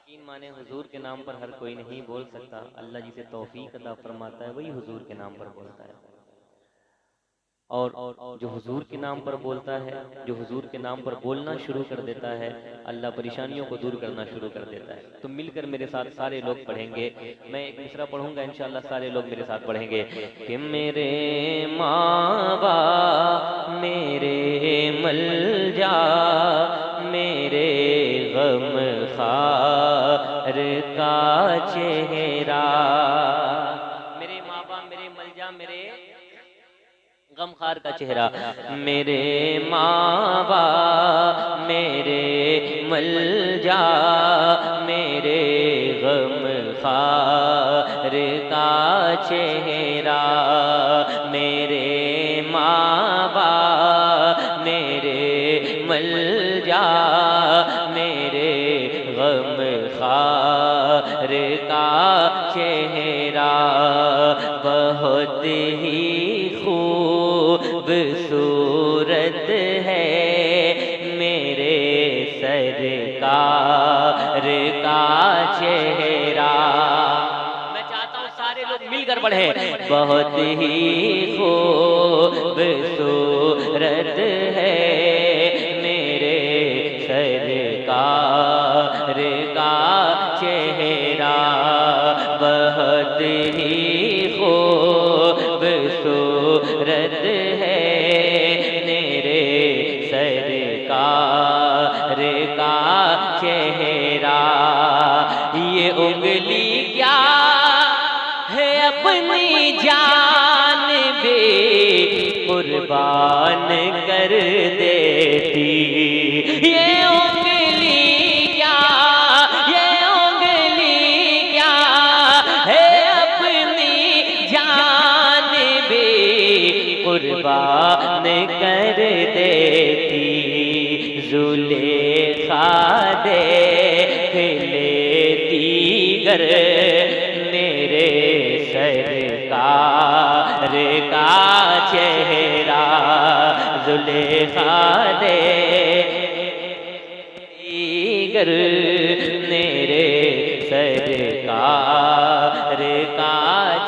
यकीन माने हुजूर के नाम पर हर कोई नहीं बोल सकता। अल्लाह जिसे तौफीक अता फरमाता है वही हुजूर के नाम पर बोलता है। और जो हुजूर के नाम पर बोलता है, जो हुजूर के नाम पर बोलना शुरू कर देता है, अल्लाह परेशानियों को दूर करना शुरू कर देता है। तो मिलकर मेरे साथ सारे लोग पढ़ेंगे। मैं एक मिसरा पढ़ूंगा, इंशाअल्लाह सारे लोग मेरे साथ पढ़ेंगे कि मेरे मावा मेरे मलजा मेरे गम खार का चेहरा। मेरे माँ बाप मेरे मलजा मेरे गमखार का चेहरा। मेरे माँ बाप मेरे मलजा मेरे गमखार का चेहरा। मेरे माँ बाप मेरे मलजा मेरे गमखार का चेहरा। बहुत ही खूबसूरत है मेरे सरकार का चेहरा। मैं चाहता हूँ सारे लोग मिलकर पढ़े। बहुत ही खूबसूरत है मेरे सरकार का चेहरा। बहुत ही खूबसूरत है मेरे सरकार का चेहरा। ये उंगली क्या है अपनी जान बे कुर्बान कर देती। ये उंगली क्या, ये उंगली क्या है अपनी जान बे कुर्बान कर देती। जुलेखा देख लेती गर मेरे सरकार का चेहरा। जुलेखा देखती गर मेरे सरकार का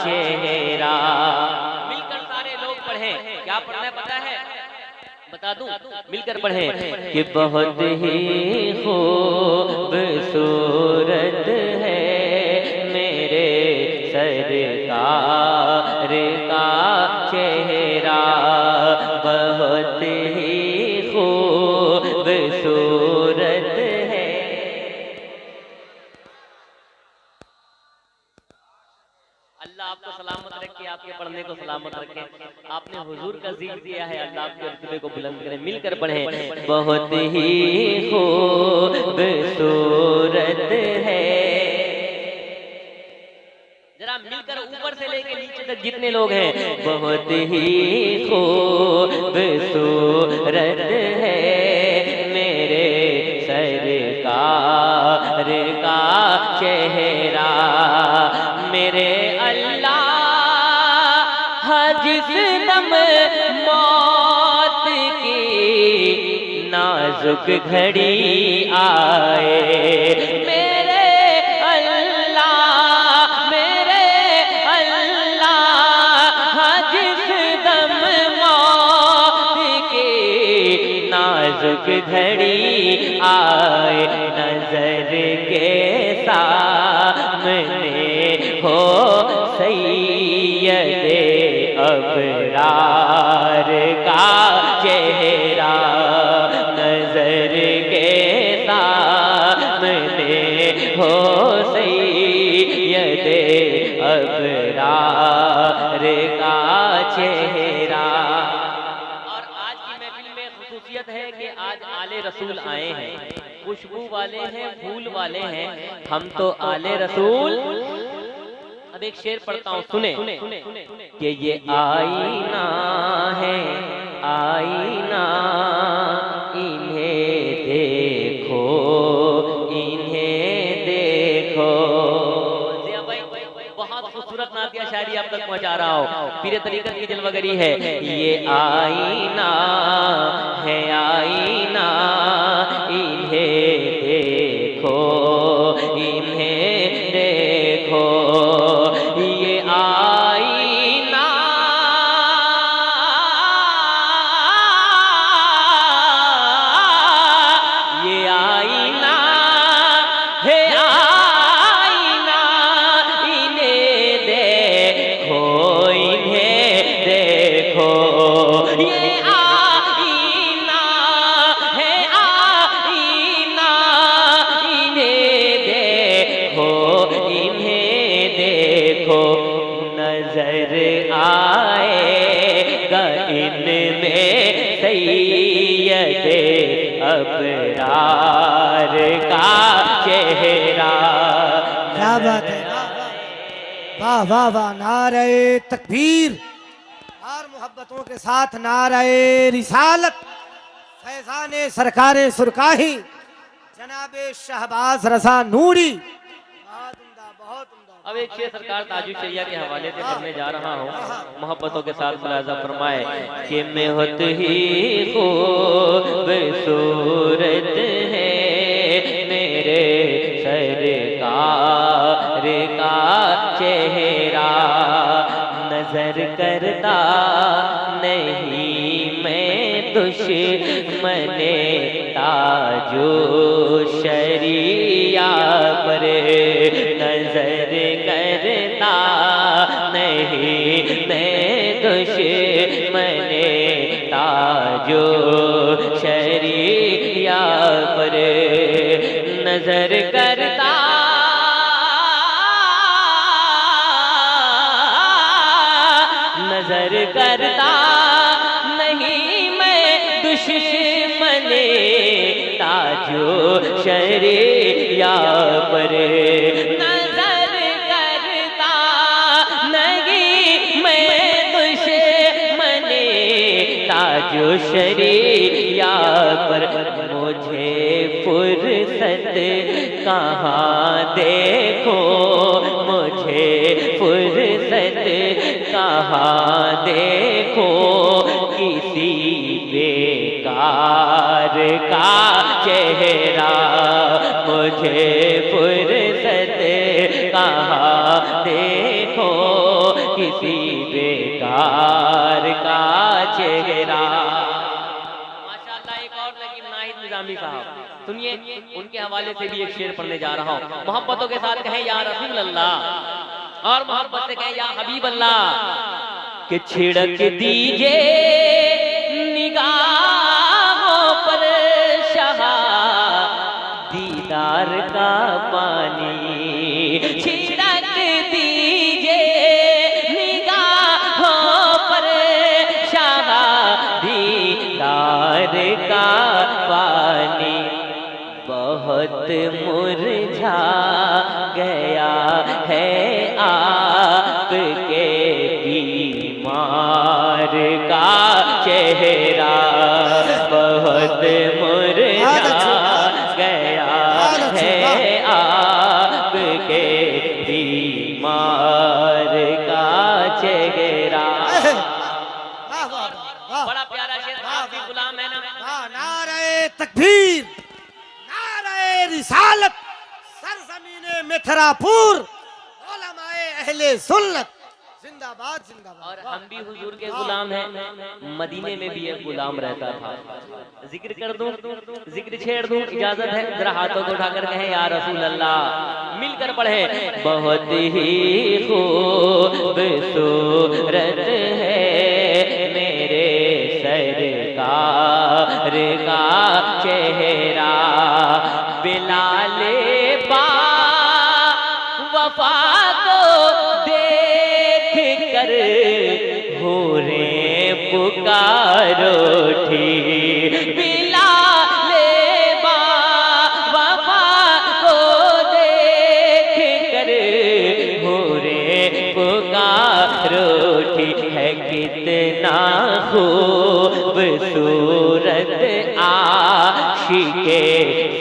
चेहरा। मिलकर सारे लोग पढ़ें। क्या पढ़ना है पता है? बता दूं, मिलकर पढ़ें कि बहुत ही खूबसूरत है मेरे सरकार का चेहरा। बहुत ही खूबसूरत है। अल्लाह आपको सलामत रखे, आपके पढ़ने को सलामत रखे। आपने हुजूर का जिक्र दिया है, अल्लाह आपके रुतबे को बुलंद करे। मिलकर पढ़े। बहुत ही खूबसूरत है। जरा मिलकर ऊपर से लेके नीचे तक जितने लोग हैं, बहुत ही खूबसूरत है मेरे सरकार का चेहरा। मेरे अल्लाह जिस दम मौत की नाजुक घड़ी आए, मेरे अल्लाह जिस दम मौत की नाजुक घड़ी आए, नजर के सामने हो सैयदे अबरार का चेहरा। नजर के सामने हो सैयदे अबरार का चेहरा। और आज की महफिल में खुसूसियत है कि आज आले रसूल आए हैं। खुशबू वाले हैं, फूल वाले हैं। हम तो आले रसूल। अब एक शेर पढ़ता हूँ, सुने कि ये आईना है आईना, इन्हें देखो इन्हें देखो। बहुत खूबसूरत नातिया शायरी आप तक पहुँचा रहा हूँ, पीरे तरीक़त की जलवागरी है। ये आईना है आईना, इन्हें देखो का चेहरा। क्या बात है, वाह वाह वाह, नारे तकबीर और मोहब्बतों के साथ नारे रिसालत, फैजाने सरकारे सुरकाही जनाबे शहबाज रजा नूरी। बहुत उम्दा, बहुत उम्दा। अब एक शेर सरकार ताजुल शरिया के हवाले से पढ़ने जा रहा हूँ, मोहब्बतों के साथ मुलाजा फरमाए कि मैं होत ही खूबसूरत है मेरे सरकार का चेहरा, नजर करता नहीं मैं दुश्मने ताजो शरिया पर, नजर करता नहीं मैं दुश्मने ताजो शरिया पर, नजर करता नजर करता नहीं मैं दुश्मने ताजो शरिया पर, नजर करता नहीं मैं दुश्मने ताजो शरिया पर, मुझे फुर्सत कहाँ देखो, मुझे फुर्सत कहाँ देखो, किसी बेकार का चेहरा, मुझे फुर्सत कहाँ देखो, किसी बेकार का चेहरा। माशाअल्लाह, एक और नकीब नाहिद निजामी साहब, सुनिए उनके हवाले से भी एक शेर पढ़ने जा रहा हूँ। मोहब्बतों के साथ कहें या रसूल अल्लाह और मोहब्बत से कहें या हबीब अल्लाह, कि छिड़क दीजिए निगाहों पर शहा दीदार का पानी, छिड़क दीजिए निगाहों पर शहा दीदार का पानी, बहुत मुरझा गया है आपके बीमार का चेहरा, बहुत मुरझा गया है आपके बीमार का चेहरा। बड़ा प्यारा शेर, आप भी गुलाम है ना। नारे तकबीर, नारे रिसालत, सरजमीने मिथरापुर, उलमाए अहले सुन्नत जिंदाबाद जिंदाबाद। और हम भी हुजूर के गुलाम हैं, मदीने में भी एक गुलाम रहता था। जिक्र कर दूं, जिक्र छेड़ दूं, इजाजत है? जरा हाथों को उठाकर कहें या रसूल अल्लाह, मिलकर पढ़े। बहुत ही खूबसूरत है मेरे सरकार का चेहरा, बिलाले बा वफा को देख कर हो रे पुकारो उठी, बिलाले बा वफा को देख कर हो रे पुकारो उठी, है कितना खूबसूरत आशिके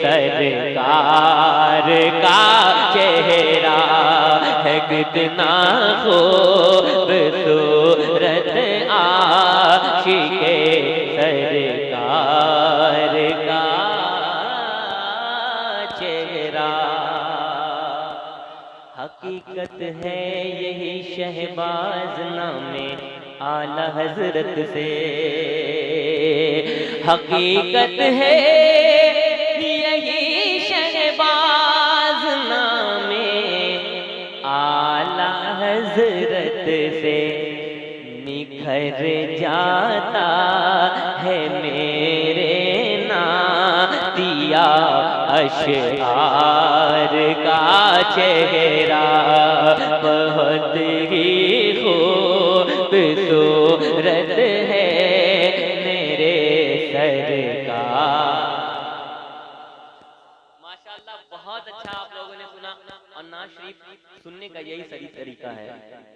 सरकार का चेहरा, है कितना खूबसूरत आशिके सरकार का चेहरा। हकीकत है यही शहबाज नामे आला हजरत से, हकीकत है यही शहबाज नामे आला हजरत से, निखर जाता है मेरे नातिया अशआर का चेहरा, बहुत ही खूबसूरत है मेरे सरकार। माशाअल्लाह बहुत अच्छा आप लोगों ने सुना। और नाज शरीफ सुनने का यही सही तरीका है।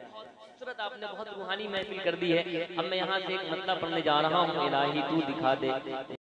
बहुत खूबसूरत आपने बहुत रूहानी महफिल कर दी है। अब मैं यहाँ से एक मतलब पढ़ने जा रहा हूँ, इलाही तू दिखा दे